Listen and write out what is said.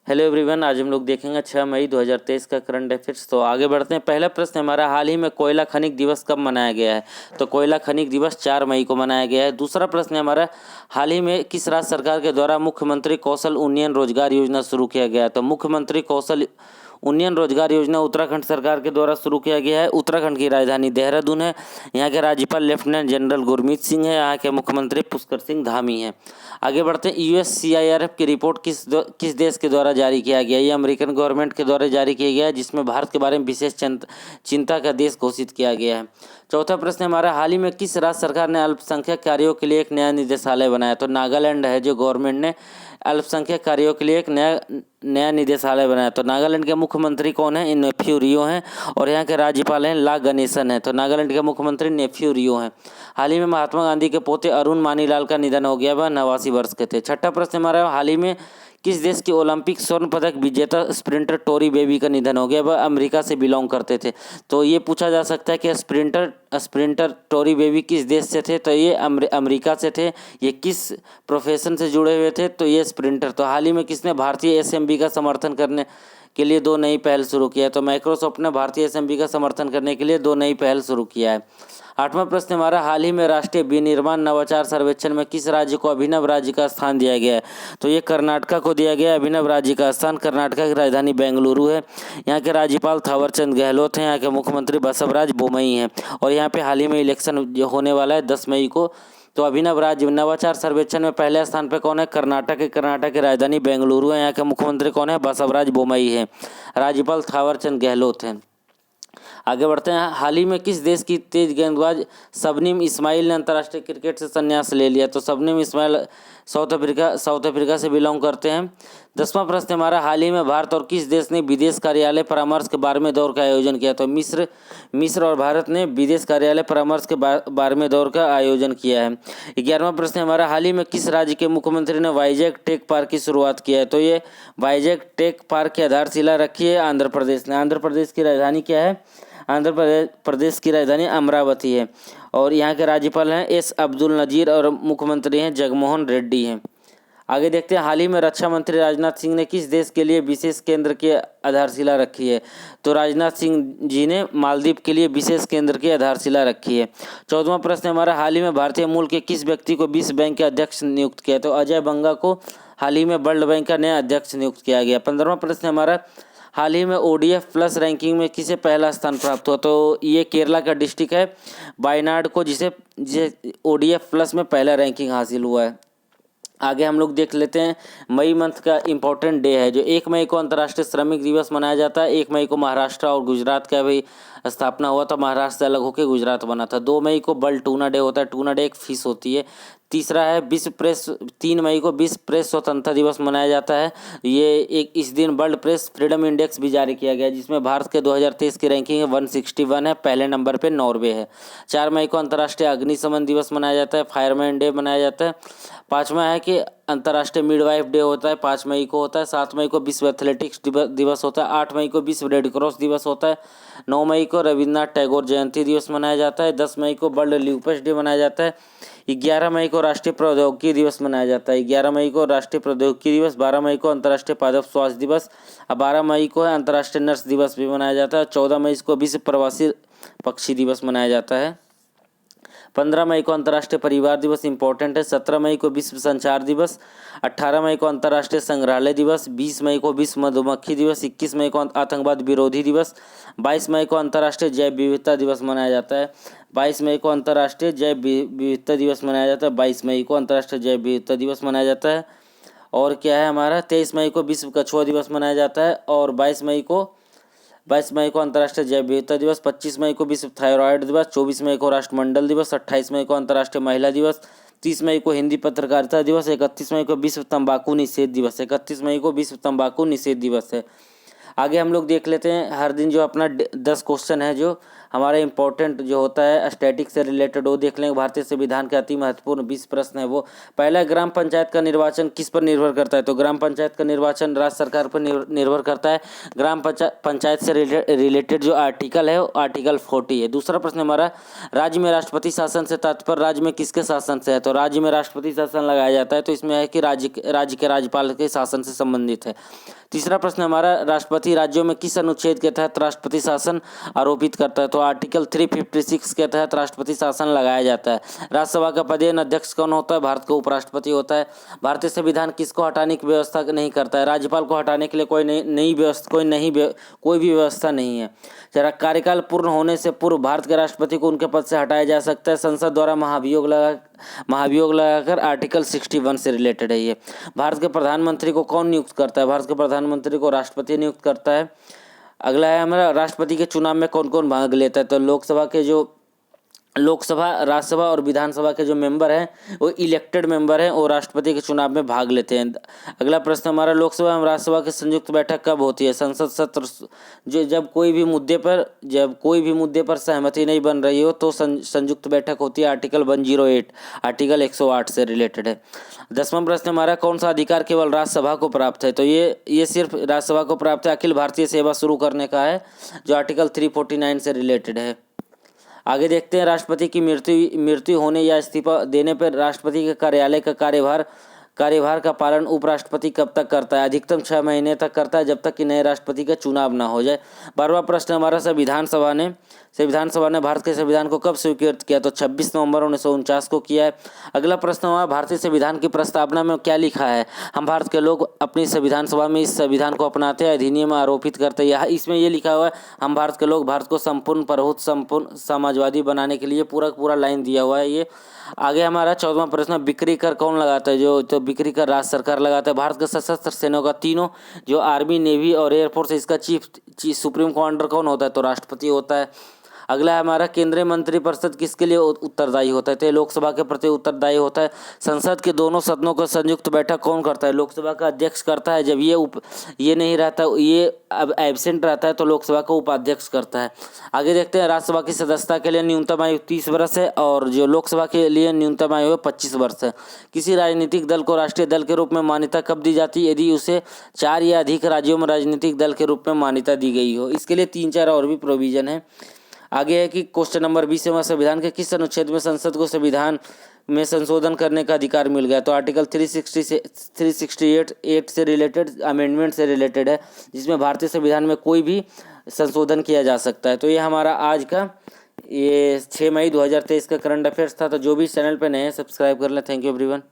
Hello everyone, आज हम लोग देखेंगे 6 मई 2023 का करंट अफेयर्स। तो आगे बढ़ते हैं। पहला प्रश्न हमारा, हाल ही में कोयला खनिक दिवस कब मनाया गया है? तो कोयला खनिक दिवस 4 मई को मनाया गया है। दूसरा प्रश्न है हमारा, हाल ही में किस राज्य सरकार के द्वारा मुख्यमंत्री कौशल उन्नयन रोजगार योजना शुरू किया गया है? तो मुख्यमंत्री कौशल उन्नयन रोजगार योजना उत्तराखंड सरकार के द्वारा शुरू किया गया है। उत्तराखंड की राजधानी देहरादून है। यहाँ के राज्यपाल लेफ्टिनेंट जनरल गुरमीत सिंह है। यहाँ के मुख्यमंत्री पुष्कर सिंह धामी हैं। आगे बढ़ते हैं। USCIRF की रिपोर्ट किस देश के द्वारा जारी किया गया? ये अमेरिकन गवर्नमेंट के द्वारा जारी किया गया है, जिसमें भारत के बारे में विशेष चिंता का देश घोषित किया गया है। चौथा प्रश्न हमारा, हाल ही में किस राज्य सरकार ने अल्पसंख्यक कार्यों के लिए एक नया निदेशालय बनाया? तो नागालैंड है जो गवर्नमेंट ने अल्पसंख्यक कार्यों के लिए एक नया निदेशालय बनाया। तो नागालैंड के मुख्यमंत्री कौन है? नेफ्यू रियो हैं। और यहाँ के राज्यपाल हैं ला गणेशन है। तो नागालैंड के मुख्यमंत्री नेफ्यू रियो हैं। हाल ही में महात्मा गांधी के पोते अरुण मानीलाल का निधन हो गया। वह 89 वर्ष के थे। छठा प्रश्न हमारा, हाल ही में किस देश के ओलंपिक स्वर्ण पदक विजेता स्प्रिंटर टोरी बेबी का निधन हो गया? वह अमेरिका से बिलोंग करते थे। तो ये पूछा जा सकता है कि स्प्रिंटर टोरी बेबी किस देश से थे? तो ये अमेरिका से थे। ये किस प्रोफेशन से जुड़े हुए थे? तो ये स्प्रिंटर। तो हाल ही में किसने भारतीय SMB का समर्थन करने के लिए 2 नई पहल शुरू किया है? तो माइक्रोसॉफ्ट ने भारतीय SMB का समर्थन करने के लिए 2 नई पहल शुरू किया है। आठवां प्रश्न हमारा, हाल ही में राष्ट्रीय विनिर्माण नवाचार सर्वेक्षण में किस राज्य को अभिनव राज्य का स्थान दिया गया है? तो ये कर्नाटका को दिया गया है अभिनव राज्य का स्थान। कर्नाटका की राजधानी बेंगलुरु है। यहाँ के राज्यपाल थावरचंद गहलोत हैं। यहाँ के मुख्यमंत्री बसवराज बोमई हैं। और यहाँ पे हाल ही में इलेक्शन होने वाला है 10 मई को। तो अभिनव राज्य नवाचार सर्वेक्षण में पहले स्थान पर कौन है? कर्नाटक की राजधानी बेंगलुरु है। यहाँ के मुख्यमंत्री कौन है? बसवराज बोमई है। राज्यपाल थावरचंद गहलोत हैं। आगे बढ़ते हैं। हाल ही में किस देश की तेज गेंदबाज शबनीम इस्माइल ने अंतर्राष्ट्रीय क्रिकेट से संन्यास ले लिया? तो शबनीम इस्माइल साउथ अफ्रीका से बिलोंग करते हैं। 10वां प्रश्न हमारा, हाल ही में भारत और किस देश ने विदेश कार्यालय परामर्श के 12वें दौर का आयोजन किया? तो मिस्र और भारत ने विदेश कार्यालय परामर्श के 12वें दौर का आयोजन किया है। 11वां प्रश्न हमारा, हाल ही में किस राज्य के मुख्यमंत्री ने वाईजैग टेक पार्क की शुरुआत किया है? तो ये वाईजैग टेक पार्क की आधारशिला रखी है आंध्र प्रदेश ने। आंध्र प्रदेश की राजधानी क्या है? आंध्र प्रदेश की राजधानी अमरावती है। और यहाँ के राज्यपाल हैं S अब्दुल नजीर और मुख्यमंत्री हैं जगनमोहन रेड्डी हैं। आगे देखते हैं। हाल ही में रक्षा मंत्री राजनाथ सिंह ने किस देश के लिए विशेष केंद्र की आधारशिला रखी है? तो राजनाथ सिंह जी ने मालदीव के लिए विशेष केंद्र की आधारशिला रखी है। 14वां प्रश्न हमारा, हाल ही में भारतीय मूल के किस व्यक्ति को विश्व बैंक के अध्यक्ष नियुक्त किया? तो अजय बंगा को हाल ही में वर्ल्ड बैंक का नया अध्यक्ष नियुक्त किया गया। 15वां प्रश्न हमारा, हाल ही में ODF प्लस रैंकिंग में किसे पहला स्थान प्राप्त हुआ? तो ये केरला का डिस्ट्रिक्ट है वायनाड को, जिसे ODF प्लस में पहला रैंकिंग हासिल हुआ है। आगे हम लोग देख लेते हैं। मई मंथ का इम्पोर्टेंट डे है जो 1 मई को अंतर्राष्ट्रीय श्रमिक दिवस मनाया जाता है। 1 मई को महाराष्ट्र और गुजरात का भी स्थापना हुआ था। महाराष्ट्र से अलग होकर गुजरात बना था। 2 मई को वर्ल्ड टूना डे होता है। टूना डे एक फिश होती है। तीसरा है 3 मई को विश्व प्रेस स्वतंत्रता दिवस मनाया जाता है। इस दिन वर्ल्ड प्रेस फ्रीडम इंडेक्स भी जारी किया गया, जिसमें भारत के 2023 की रैंकिंग 161 है। पहले नंबर पे नॉर्वे है। 4 मई को अंतर्राष्ट्रीय अग्निशमन दिवस मनाया जाता है। फायरमैन डे मनाया जाता है। 5वां है कि अंतर्राष्ट्रीय मिडवाइफ डे होता है, 5 मई को होता है। 7 मई को विश्व एथलेटिक्स दिवस होता है। 8 मई को विश्व रेड क्रॉस दिवस होता है। 9 मई को रविन्द्रनाथ टैगोर जयंती दिवस मनाया जाता है। 10 मई को वर्ल्ड ल्यूपस डे मनाया जाता है। 11 मई को राष्ट्रीय प्रौद्योगिकी दिवस मनाया जाता है। 11 मई को राष्ट्रीय प्रौद्योगिकी दिवस। 12 मई को अंतर्राष्ट्रीय पादप स्वास्थ्य दिवस। 12 मई को अंतर्राष्ट्रीय नर्स दिवस भी मनाया जाता है। 14 मई को विश्व प्रवासी पक्षी दिवस मनाया जाता है। 15 मई को अंतर्राष्ट्रीय परिवार दिवस इंपॉर्टेंट है। 17 मई को विश्व संचार दिवस। 18 मई को अंतर्राष्ट्रीय संग्रहालय दिवस। 20 मई को विश्व मधुमक्खी दिवस। 21 मई को आतंकवाद विरोधी दिवस। 22 मई को अंतर्राष्ट्रीय जैव विविधता दिवस मनाया जाता है। 22 मई को अंतर्राष्ट्रीय जैव विविधता दिवस मनाया जाता है। 22 मई को अंतर्राष्ट्रीय जैव विविधता दिवस मनाया जाता है। और क्या है हमारा, 23 मई को विश्व कछुआ दिवस मनाया जाता है। और 22 मई को अंतर्राष्ट्रीय जैव विविधता दिवस। 25 मई को विश्व थायराइड दिवस। 24 मई को राष्ट्रमंडल दिवस। 28 मई को अंतर्राष्ट्रीय महिला दिवस। 30 मई को हिंदी पत्रकारिता दिवस। 31 मई को विश्व तंबाकू निषेध दिवस। 31 मई को विश्व तंबाकू निषेध दिवस है। आगे हम लोग देख लेते हैं। हर दिन जो अपना 10 क्वेश्चन है जो हमारा इंपॉर्टेंट जो होता है स्टैटिक से रिलेटेड वो देख लेंगे। भारतीय संविधान के अति महत्वपूर्ण 20 प्रश्न है वो। पहला, ग्राम पंचायत का निर्वाचन किस पर निर्भर करता है? तो ग्राम पंचायत का निर्वाचन राज्य सरकार पर निर्भर करता है। ग्राम पंचायत से रिलेटेड जो आर्टिकल है वो आर्टिकल 40 है। दूसरा प्रश्न हमारा, राज्य में राष्ट्रपति शासन से तात्पर्य राज्य में किसके शासन से है? तो राज्य में राष्ट्रपति शासन लगाया जाता है तो इसमें है कि राज्य के राज्यपाल के शासन से संबंधित है। तीसरा प्रश्न हमारा, राष्ट्रपति राज्यों में किस अनुच्छेद के तहत राष्ट्रपति शासन आरोपित करता है? तो आर्टिकल 356 के तहत राष्ट्रपति शासन लगाया जाता है। राज्यसभा का पदेन अध्यक्ष कौन होता है? भारत का उपराष्ट्रपति होता है। भारतीय संविधान किसको हटाने की व्यवस्था नहीं करता है? राज्यपाल को हटाने के लिए कोई भी व्यवस्था नहीं है। जरा, कार्यकाल पूर्ण होने से पूर्व भारत के राष्ट्रपति को उनके पद से हटाया जा सकता है संसद द्वारा महाभियोग लगाकर। आर्टिकल 61 से रिलेटेड है ये। भारत के प्रधानमंत्री को कौन नियुक्त करता है? भारत के प्रधानमंत्री को राष्ट्रपति नियुक्त करता है। अगला है हमारा, राष्ट्रपति के चुनाव में कौन कौन भाग लेता है? तो लोकसभा, राज्यसभा और विधानसभा के जो मेंबर हैं वो इलेक्टेड मेंबर हैं और राष्ट्रपति के चुनाव में भाग लेते हैं। अगला प्रश्न हमारा, लोकसभा एवं राज्यसभा की संयुक्त बैठक कब होती है? संसद सत्र जब कोई भी मुद्दे पर सहमति नहीं बन रही हो तो संयुक्त बैठक होती है। आर्टिकल 108 से रिलेटेड है। 10वां प्रश्न हमारा, कौन सा अधिकार केवल राज्यसभा को प्राप्त है? तो ये सिर्फ राज्यसभा को प्राप्त है। अखिल भारतीय सेवा शुरू करने का है जो आर्टिकल 349 से रिलेटेड है। आगे देखते हैं, राष्ट्रपति की मृत्यु होने या इस्तीफा देने पर राष्ट्रपति के कार्यालय का कार्यभार का पालन उपराष्ट्रपति कब तक करता है? अधिकतम 6 महीने तक करता है, जब तक कि नए राष्ट्रपति का चुनाव ना हो जाए। 12वां प्रश्न हमारा, संविधान सभा ने भारत के संविधान को कब स्वीकृत किया? तो 26 नवंबर 1949 को किया है। अगला प्रश्न हमारा, भारतीय संविधान की प्रस्तावना में क्या लिखा है? हम भारत के लोग अपनी संविधान सभा में इस संविधान को अपनाते हैं, अधिनियम आरोपित करते हैं। इसमें ये लिखा हुआ है, हम भारत के लोग भारत को संपूर्ण प्रभुत्व, संपूर्ण समाजवादी बनाने के लिए पूरा लाइन दिया हुआ है ये। आगे हमारा 14वां प्रश्न, बिक्री कर कौन लगाता है? तो बिक्री कर राज्य सरकार लगाता है। भारत के सशस्त्र सेनाओं का तीनों जो आर्मी, नेवी और एयरफोर्स, इसका चीफ सुप्रीम कमांडर कौन होता है? तो राष्ट्रपति होता है। अगला है हमारा, केंद्रीय मंत्रिपरिषद किसके लिए उत्तरदायी होता है? तो लोकसभा के प्रति उत्तरदायी होता है। संसद के दोनों सदनों का संयुक्त बैठक कौन करता है? लोकसभा का अध्यक्ष करता है। जब ये नहीं रहता, ये अब एब्सेंट रहता है तो लोकसभा का उपाध्यक्ष करता है। आगे देखते हैं, राज्यसभा की सदस्यता के लिए न्यूनतम आयु 30 वर्ष है और जो लोकसभा के लिए न्यूनतम आयु 25 वर्ष है। किसी राजनीतिक दल को राष्ट्रीय दल के रूप में मान्यता कब दी जाती है? यदि उसे 4 या अधिक राज्यों में राजनीतिक दल के रूप में मान्यता दी गई हो। इसके लिए 3-4 और भी प्रोविजन है। आगे है कि क्वेश्चन नंबर 20 में, संविधान के किस अनुच्छेद में संसद को संविधान में संशोधन करने का अधिकार मिल गया? तो आर्टिकल 368 से रिलेटेड, अमेंडमेंट से रिलेटेड है, जिसमें भारतीय संविधान में कोई भी संशोधन किया जा सकता है। तो ये हमारा आज का 6 मई 2023 का करंट अफेयर्स था। तो जो भी चैनल पर नए हैं सब्सक्राइब कर लें। Thank you everyone.